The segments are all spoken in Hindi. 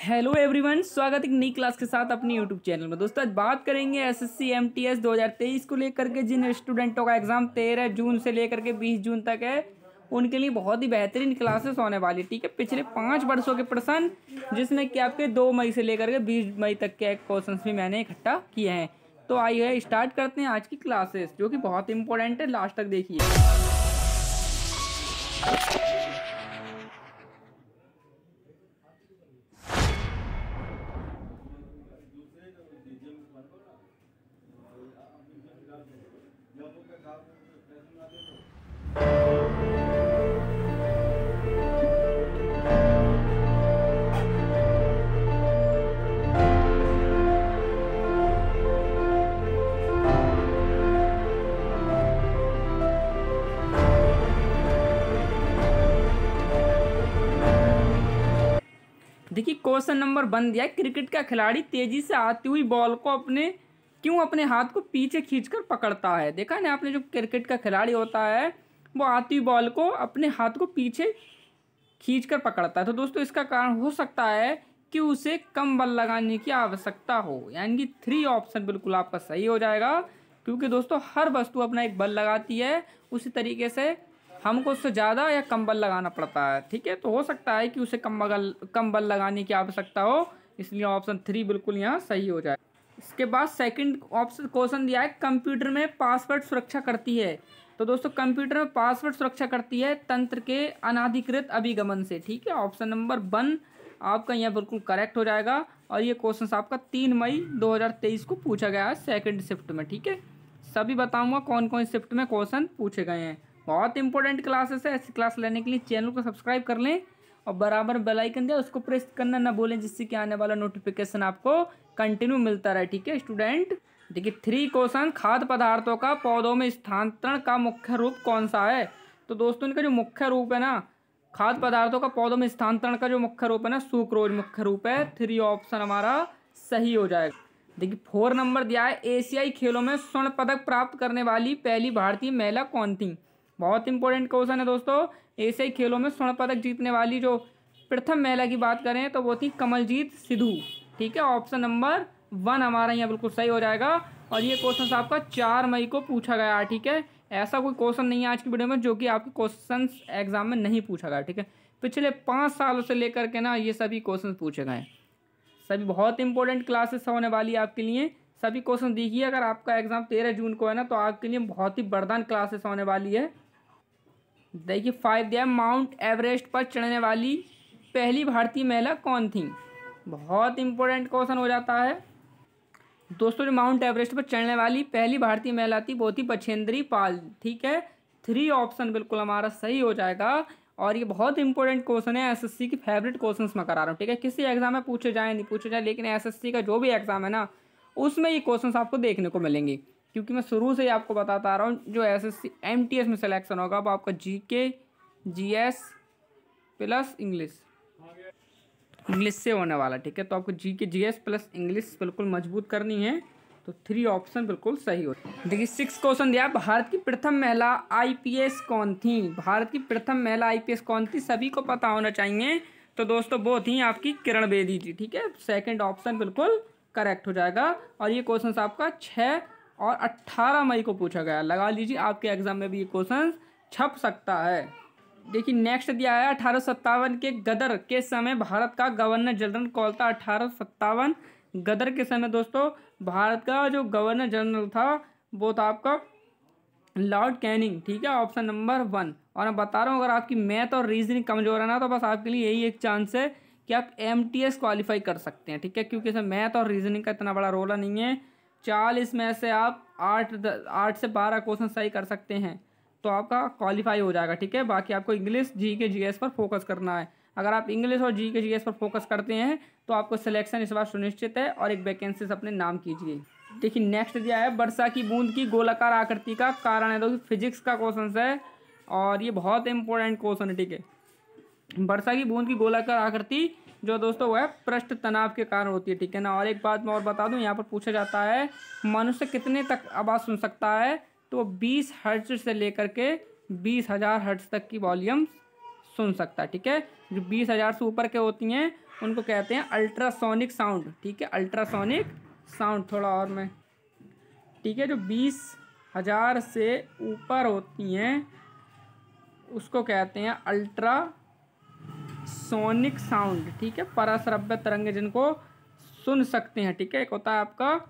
हेलो एवरीवन, स्वागत है एक नई क्लास के साथ अपनी यूट्यूब चैनल में। दोस्तों आज बात करेंगे एसएससी एमटीएस 2023 को लेकर के। जिन स्टूडेंटों का एग्जाम 13 जून से लेकर के 20 जून तक है, उनके लिए बहुत ही बेहतरीन क्लासेस होने वाली। ठीक है, पिछले 5 वर्षों के प्रश्न, जिसमें कि आपके 2 मई से लेकर के 20 मई तक के क्वेश्चन भी मैंने इकट्ठा किए हैं। तो आइए स्टार्ट करते हैं आज की क्लासेस, जो कि बहुत इंपॉर्टेंट है। लास्ट तक देखिए। देखिए क्वेश्चन नंबर 1 दिया है, क्रिकेट का खिलाड़ी तेजी से आती हुई बॉल को अपने हाथ को पीछे खींचकर पकड़ता है। देखा ना आपने, जो क्रिकेट का खिलाड़ी होता है वो आती हुई बॉल को अपने हाथ को पीछे खींचकर पकड़ता है। तो दोस्तों इसका कारण हो सकता है कि उसे कम बल लगाने की आवश्यकता हो, यानी कि 3 ऑप्शन बिल्कुल आपका सही हो जाएगा। क्योंकि दोस्तों हर वस्तु अपना एक बल लगाती है, उसी तरीके से हमको उससे ज़्यादा या कम बल लगाना पड़ता है। ठीक है, तो हो सकता है कि उसे कम बल लगाने की आवश्यकता हो, इसलिए ऑप्शन 3 बिल्कुल यहाँ सही हो जाए। इसके बाद सेकंड ऑप्शन क्वेश्चन दिया है, कंप्यूटर में पासवर्ड सुरक्षा करती है। तो दोस्तों कंप्यूटर में पासवर्ड सुरक्षा करती है तंत्र के अनाधिकृत अभिगमन से। ठीक है, ऑप्शन नंबर 1 आपका यहाँ बिल्कुल करेक्ट हो जाएगा। और ये क्वेश्चन आपका 3 मई 2023 को पूछा गया है सेकंड शिफ्ट में। ठीक है, सभी बताऊंगा कौन कौन शिफ्ट में क्वेश्चन पूछे गए हैं। बहुत इंपॉर्टेंट क्लासेस है। ऐसी क्लास लेने के लिए चैनल को सब्सक्राइब कर लें और बराबर बेल आइकन दिया उसको प्रेस करना ना भूलें, जिससे कि आने वाला नोटिफिकेशन आपको कंटिन्यू मिलता रहे। ठीक है स्टूडेंट, देखिए 3 क्वेश्चन, खाद्य पदार्थों का पौधों में स्थानांतरण का मुख्य रूप कौन सा है। तो दोस्तों इनका जो मुख्य रूप है ना, खाद्य पदार्थों का पौधों में स्थानांतरण का जो मुख्य रूप है ना, सुक्रोज मुख्य रूप है। 3 ऑप्शन हमारा सही हो जाएगा। देखिए 4 नंबर दिया है, एशियाई खेलों में स्वर्ण पदक प्राप्त करने वाली पहली भारतीय महिला कौन थी। बहुत इंपॉर्टेंट क्वेश्चन है दोस्तों। एशियाई खेलों में स्वर्ण पदक जीतने वाली जो प्रथम महिला की बात करें तो वो थी कमलजीत सिद्धू। ठीक है, ऑप्शन नंबर 1 हमारा यहाँ बिल्कुल सही हो जाएगा। और ये क्वेश्चन आपका 4 मई को पूछा गया है। ठीक है, ऐसा कोई क्वेश्चन नहीं है आज की वीडियो में जो कि आपके क्वेश्चन एग्जाम में नहीं पूछा गया। ठीक है, पिछले 5 सालों से लेकर के ना ये सभी क्वेश्चन पूछे गए हैं। सभी बहुत इंपॉर्टेंट क्लासेस होने वाली है आपके लिए। सभी क्वेश्चन देखिए, अगर आपका एग्जाम 13 जून को है ना, तो आपके लिए बहुत ही वरदान क्लासेस होने वाली है। देखिए 5 दिया, माउंट एवरेस्ट पर चढ़ने वाली पहली भारतीय महिला कौन थी। बहुत इंपॉर्टेंट क्वेश्चन हो जाता है दोस्तों। जो माउंट एवरेस्ट पर चढ़ने वाली पहली भारतीय महिला थी वो थी बछेंद्री पाल। ठीक है, 3 ऑप्शन बिल्कुल हमारा सही हो जाएगा। और ये बहुत इंपॉर्टेंट क्वेश्चन है, एसएससी की फेवरेट क्वेश्चन मैं करा रहा हूँ। ठीक है, किसी एग्जाम में पूछे जाए नहीं पूछे जाए, लेकिन एसएससी का जो भी एग्जाम है ना, उसमें ये क्वेश्चन आपको देखने को मिलेंगे। क्योंकि मैं शुरू से ही आपको बताता आ रहा हूँ, जो एसएससी एमटीएस में सिलेक्शन होगा वो आपका जीके जीएस प्लस इंग्लिश से होने वाला। ठीक है, तो आपको जीके जीएस प्लस इंग्लिश बिल्कुल मजबूत करनी है। तो 3 ऑप्शन बिल्कुल सही हो। देखिए 6 क्वेश्चन दिया, भारत की प्रथम महिला आईपीएस कौन थी। भारत की प्रथम महिला आईपीएस कौन थी, सभी को पता होना चाहिए। तो दोस्तों वो थी आपकी किरण बेदी जी। ठीक है, सेकंड ऑप्शन बिल्कुल करेक्ट हो जाएगा। और ये क्वेश्चन आपका 6 और 18 मई को पूछा गया। लगा लीजिए आपके एग्जाम में भी ये क्वेश्चन छप सकता है। देखिए नेक्स्ट दिया है, 1857 के गदर के समय भारत का गवर्नर जनरल कौन था। 1857 गदर के समय दोस्तों भारत का जो गवर्नर जनरल था वो था आपका लॉर्ड कैनिंग। ठीक है, ऑप्शन नंबर 1। और मैं बता रहा हूँ, अगर आपकी मैथ और रीजनिंग कमजोर है ना, तो बस आपके लिए यही एक चांस है कि आप एमटीएस क्वालिफाई कर सकते हैं। ठीक है, क्योंकि इसमें मैथ और रीजनिंग का इतना बड़ा रोल नहीं है। 40 में से आप 8 से 12 क्वेश्चन सही कर सकते हैं तो आपका क्वालिफाई हो जाएगा। ठीक है, बाकी आपको इंग्लिश जीके जीएस पर फोकस करना है। अगर आप इंग्लिश और जीके जीएस पर फोकस करते हैं तो आपको सिलेक्शन इस बार सुनिश्चित है। और एक वैकेंसी अपने नाम कीजिए। देखिए नेक्स्ट दिया है, वर्षा की बूंद की गोलाकार आकृति का कारण है। तो फिजिक्स का क्वेश्चन है और ये बहुत इंपॉर्टेंट क्वेश्चन है। ठीक है, वर्षा की बूंद की गोलाकार आकृति जो दोस्तों वह पृष्ठ तनाव के कारण होती है। ठीक है ना। और एक बात मैं और बता दूं, यहाँ पर पूछा जाता है मनुष्य कितने तक आवाज़ सुन सकता है। तो 20 हर्ट्ज से लेकर के 20,000 हर्ट्ज तक की वॉल्यूम सुन सकता है। ठीक है, जो 20,000 से ऊपर के होती हैं उनको कहते हैं अल्ट्रासोनिक साउंड। ठीक है, अल्ट्रासोनिक साउंड। थोड़ा और मैं, ठीक है, जो 20,000 से ऊपर होती हैं उसको कहते हैं अल्ट्रासोनिक साउंड। ठीक है, पराश्रव्य तरंगे जिनको सुन सकते हैं। ठीक है, एक होता है आपका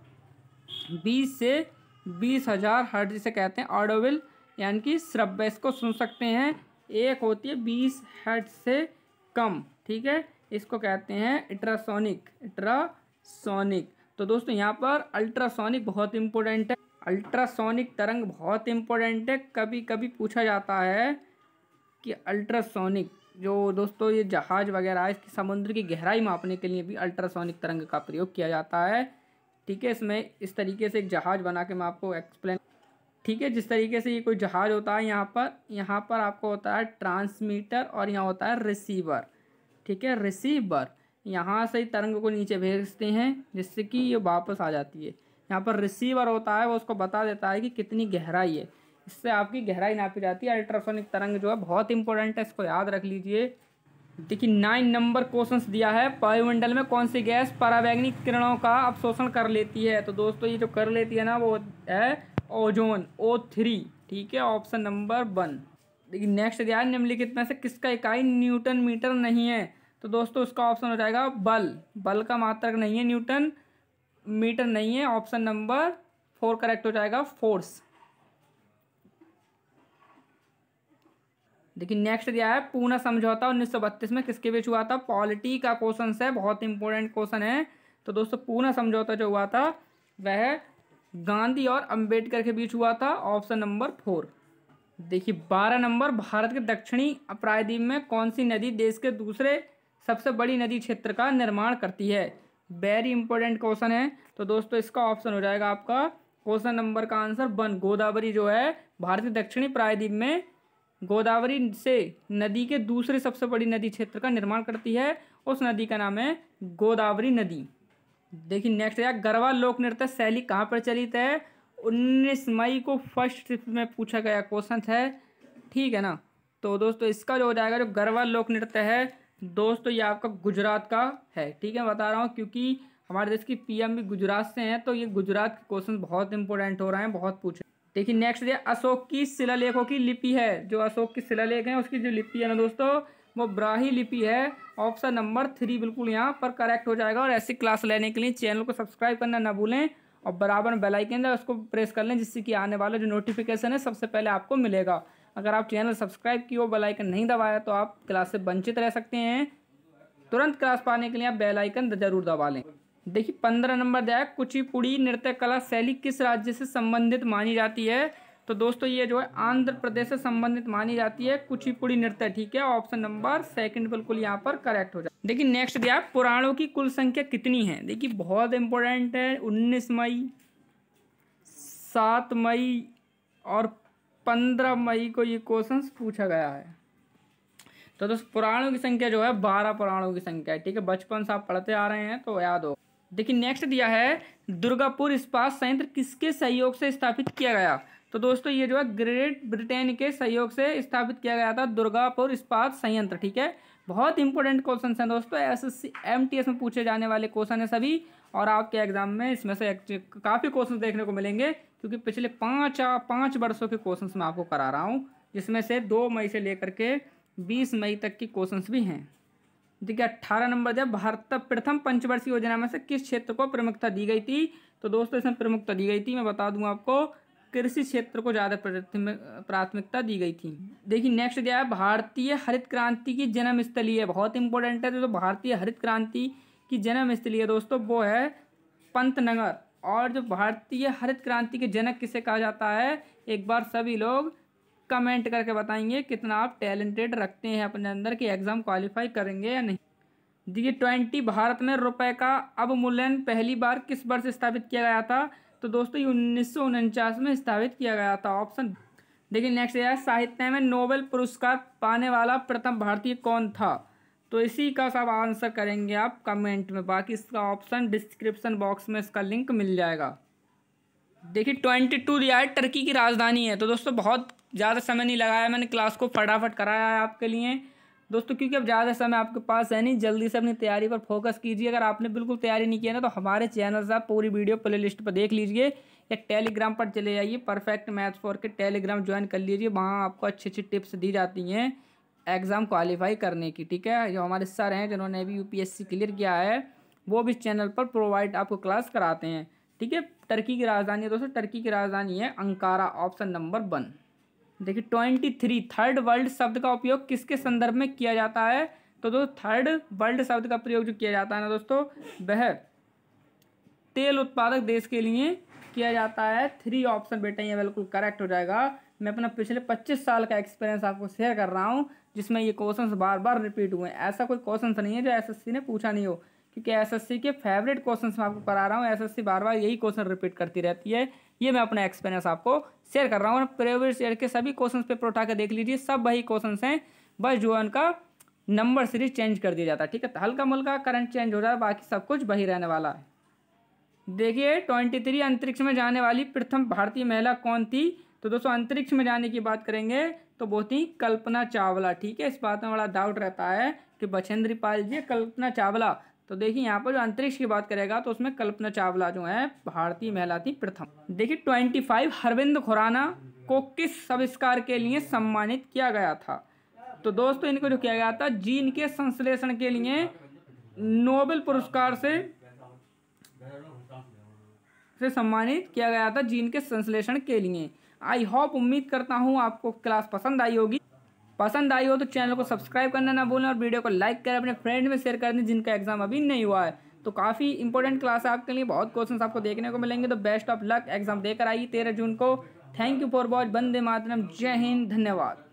20 से 20,000 हर्ट्ज, जिसे कहते हैं ऑडिबल यानी कि श्रव्य, इसको सुन सकते हैं। एक होती है 20 हर्ट्ज से कम। ठीक है, इसको कहते हैं अल्ट्रासोनिक। अल्ट्रासोनिक। तो दोस्तों यहाँ पर अल्ट्रासोनिक बहुत इंपॉर्टेंट है। अल्ट्रासोनिक तरंग बहुत इंपॉर्टेंट है। कभी कभी पूछा जाता है कि अल्ट्रासोनिक जो दोस्तों ये जहाज़ वगैरह है, इसकी समुद्र की गहराई मापने के लिए भी अल्ट्रासोनिक तरंग का प्रयोग किया जाता है। ठीक है, इसमें इस तरीके से एक जहाज़ बना के मैं आपको एक्सप्लेन, ठीक है, जिस तरीके से ये कोई जहाज़ होता है, यहाँ पर आपको होता है ट्रांसमीटर और यहाँ होता है रिसीवर। ठीक है, रिसीवर यहाँ से ही तरंग को नीचे भेजते हैं जिससे कि ये वापस आ जाती है। यहाँ पर रिसीवर होता है, वो उसको बता देता है कि कितनी गहराई है, इससे आपकी गहराई नापी जाती है। अल्ट्रासोनिक तरंग जो है बहुत इंपॉर्टेंट है, इसको याद रख लीजिए। देखिए 9 नंबर क्वेश्चन दिया है, वायुमंडल में कौन सी गैस परावैंगनिक किरणों का अवशोषण कर लेती है। तो दोस्तों ये जो कर लेती है ना वो है ओजोन, O3। ठीक है, ऑप्शन नंबर 1। देखिए नेक्स्ट दिया है, निम्नलिखित में से किसका इकाई न्यूटन मीटर नहीं है। तो दोस्तों उसका ऑप्शन हो जाएगा बल। बल का मात्रक नहीं है, न्यूटन मीटर नहीं है। ऑप्शन नंबर 4 करेक्ट हो जाएगा, फोर्स। देखिए नेक्स्ट दिया है, पूना समझौता 1932 में किसके बीच हुआ था। पॉलिटी का क्वेश्चन है, बहुत इंपॉर्टेंट क्वेश्चन है। तो दोस्तों पूना समझौता जो हुआ था वह गांधी और अंबेडकर के बीच हुआ था। Option number 4। देखिए 12 नंबर, भारत के दक्षिणी प्रायद्वीप में कौन सी नदी देश के दूसरे सबसे बड़ी नदी क्षेत्र का निर्माण करती है। वेरी इंपॉर्टेंट क्वेश्चन है। तो दोस्तों इसका ऑप्शन हो जाएगा आपका क्वेश्चन नंबर का आंसर 1। गोदावरी जो है भारत के दक्षिणी प्रायद्वीप में गोदावरी से नदी के दूसरे सबसे बड़ी नदी क्षेत्र का निर्माण करती है। उस नदी का नाम है गोदावरी नदी। देखिए नेक्स्ट है, गरबा लोक नृत्य शैली कहाँ प्रचलित है। 19 मई को फर्स्ट शिफ्ट में पूछा गया क्वेश्चन है। ठीक है ना। तो दोस्तों इसका जो हो जाएगा, जो गरबा लोक नृत्य है दोस्तों ये आपका गुजरात का है। ठीक है, बता रहा हूँ क्योंकि हमारे देश की पीएम भी गुजरात से हैं, तो ये गुजरात के क्वेश्चन बहुत इंपॉर्टेंट हो रहे हैं, बहुत पूछे। देखिए नेक्स्ट है, अशोक की शिलालेखों की लिपि है। जो अशोक की शिलालेख है उसकी जो लिपि है ना दोस्तों वो ब्राही लिपि है। ऑप्शन नंबर 3 बिल्कुल यहाँ पर करेक्ट हो जाएगा। और ऐसी क्लास लेने के लिए चैनल को सब्सक्राइब करना ना भूलें और बराबर में बेल आइकन है उसको प्रेस कर लें, जिससे कि आने वाला जो नोटिफिकेशन है सबसे पहले आपको मिलेगा। अगर आप चैनल सब्सक्राइब किए हो, बेल आइकन नहीं दबाया तो आप क्लास से वंचित रह सकते हैं। तुरंत क्लास पाने के लिए आप बेल आइकन जरूर दबा लें। देखिए 15 नंबर दिया है, कुचिपुड़ी नृत्य कला शैली किस राज्य से संबंधित मानी जाती है। तो दोस्तों ये जो है आंध्र प्रदेश से संबंधित मानी जाती है कुचिपुड़ी नृत्य। ठीक है, ऑप्शन नंबर 2 बिल्कुल यहाँ पर करेक्ट हो जाए। देखिए नेक्स्ट दिया है, पुराणों की कुल संख्या कितनी है। देखिए बहुत इंपॉर्टेंट है, 19 मई, 7 मई और 15 मई को ये क्वेश्चन पूछा गया है। तो दोस्तों पुराणों की संख्या जो है 12 पुराणों की संख्या है। ठीक है, बचपन से आप पढ़ते आ रहे हैं तो याद हो। देखिए नेक्स्ट दिया है, दुर्गापुर इस्पात संयंत्र किसके सहयोग से स्थापित किया गया। तो दोस्तों ये जो है ग्रेट ब्रिटेन के सहयोग से स्थापित किया गया था दुर्गापुर इस्पात संयंत्र। ठीक है, बहुत इंपॉर्टेंट क्वेश्चन हैं दोस्तों, SSC MTS में पूछे जाने वाले क्वेश्चन है सभी। और आपके एग्जाम में इसमें से काफ़ी क्वेश्चन देखने को मिलेंगे, क्योंकि पिछले 5 वर्षों के क्वेश्चन मैं आपको करा रहा हूँ, जिसमें से 2 मई से लेकर के 20 मई तक की क्वेश्चंस भी हैं। देखिए 18 नंबर जब भारत प्रथम पंचवर्षीय योजना में से किस क्षेत्र को प्रमुखता दी गई थी। तो दोस्तों इसमें प्रमुखता दी गई थी, मैं बता दूं आपको, कृषि क्षेत्र को ज़्यादा प्राथमिकता दी गई थी। देखिए नेक्स्ट दिया है, भारतीय हरित क्रांति की जन्म स्थली है। बहुत इंपॉर्टेंट है दोस्तों, भारतीय हरित क्रांति की जन्म स्थली है दोस्तों वो है पंतनगर। और जो भारतीय हरित क्रांति के जनक किसे कहा जाता है, एक बार सभी लोग कमेंट करके बताएंगे कितना आप टैलेंटेड रखते हैं अपने अंदर कि एग्जाम क्वालिफाई करेंगे या नहीं। देखिए 20 भारत में रुपए का अवमूल्यन पहली बार किस वर्ष स्थापित किया गया था। तो दोस्तों ये 1949 में स्थापित किया गया था। ऑप्शन देखिए नेक्स्ट है, साहित्य में नोबेल पुरस्कार पाने वाला प्रथम भारतीय कौन था। तो इसी का सब आंसर करेंगे आप कमेंट में, बाकी इसका ऑप्शन डिस्क्रिप्शन बॉक्स में इसका लिंक मिल जाएगा। देखिए 22 दिया है, टर्की की राजधानी है। तो दोस्तों बहुत ज़्यादा समय नहीं लगाया, मैंने क्लास को फटाफट कराया है आपके लिए। दोस्तों, क्योंकि अब ज़्यादा समय आपके पास है नहीं, जल्दी से अपनी तैयारी पर फोकस कीजिए। अगर आपने बिल्कुल तैयारी नहीं किया ना, तो हमारे चैनल से आप पूरी वीडियो प्ले लिस्ट पर देख लीजिए, या टेलीग्राम पर चले जाइए, परफेक्ट मैथ्स फॉर के टेलीग्राम ज्वाइन कर लीजिए। वहाँ आपको अच्छी अच्छी टिप्स दी जाती हैं एग्ज़ाम क्वालिफाई करने की, ठीक है। जो हमारे सर हैं जिन्होंने अभी यूपीएससी क्लियर किया है, वो भी इस चैनल पर प्रोवाइड आपको क्लास कराते हैं, ठीक है। टर्की की राजधानी है दोस्तों, टर्की की राजधानी है अंकारा, ऑप्शन नंबर 1। देखिए 23, थर्ड वर्ल्ड शब्द का उपयोग किसके संदर्भ में किया जाता है? तो दोस्तों थर्ड वर्ल्ड शब्द का प्रयोग जो किया जाता है ना दोस्तों, वह तेल उत्पादक देश के लिए किया जाता है। 3 ऑप्शन बेटा ये बिल्कुल करेक्ट हो जाएगा। मैं अपना पिछले 25 साल का एक्सपीरियंस आपको शेयर कर रहा हूँ, जिसमें ये क्वेश्चंस बार बार रिपीट हुए हैं। ऐसा कोई क्वेश्चन नहीं है जो एसएससी ने पूछा नहीं हो, क्योंकि एसएससी के फेवरेट क्वेश्चंस मैं आपको करा रहा हूँ। एसएससी बार बार यही क्वेश्चन रिपीट करती रहती है। ये मैं अपना एक्सपीरियंस आपको शेयर कर रहा हूँ। प्रीवियस ईयर के सभी क्वेश्चन पेपर उठा के देख लीजिए, सब वही क्वेश्चन हैं, बस जो उनका नंबर सीरीज चेंज कर दिया जाता है, ठीक है। हल्का मुल्का करंट चेंज हो जाए, बाकी सब कुछ वही रहने वाला है। देखिए 23, अंतरिक्ष में जाने वाली प्रथम भारतीय महिला कौन थी? तो दोस्तों अंतरिक्ष में जाने की बात करेंगे तो वो थी कल्पना चावला, ठीक है। इस बात में बड़ा डाउट रहता है कि बछेंद्री पाल जी, कल्पना चावला। तो देखिए यहाँ पर जो अंतरिक्ष की बात करेगा तो उसमें कल्पना चावला जो है भारतीय महिला थी प्रथम। देखिए 25, अरविंद खुराना को किस आविष्कार के लिए सम्मानित किया गया था? तो दोस्तों इनको जो किया गया था जीन के संश्लेषण के लिए नोबेल पुरस्कार से सम्मानित किया गया था, जीन के संश्लेषण के लिए। आई होप, उम्मीद करता हूँ आपको क्लास पसंद आई होगी। पसंद आई हो तो चैनल को सब्सक्राइब करना ना भूलें और वीडियो को लाइक करें, अपने फ्रेंड में शेयर कर दें जिनका एग्जाम अभी नहीं हुआ है। तो काफ़ी इंपॉर्टेंट क्लास है आपके लिए, बहुत क्वेश्चंस आपको देखने को मिलेंगे। तो बेस्ट ऑफ लक, एग्जाम देकर आइए 13 जून को। Thank you for watch. Vande Mataram. Jai Hind. धन्यवाद।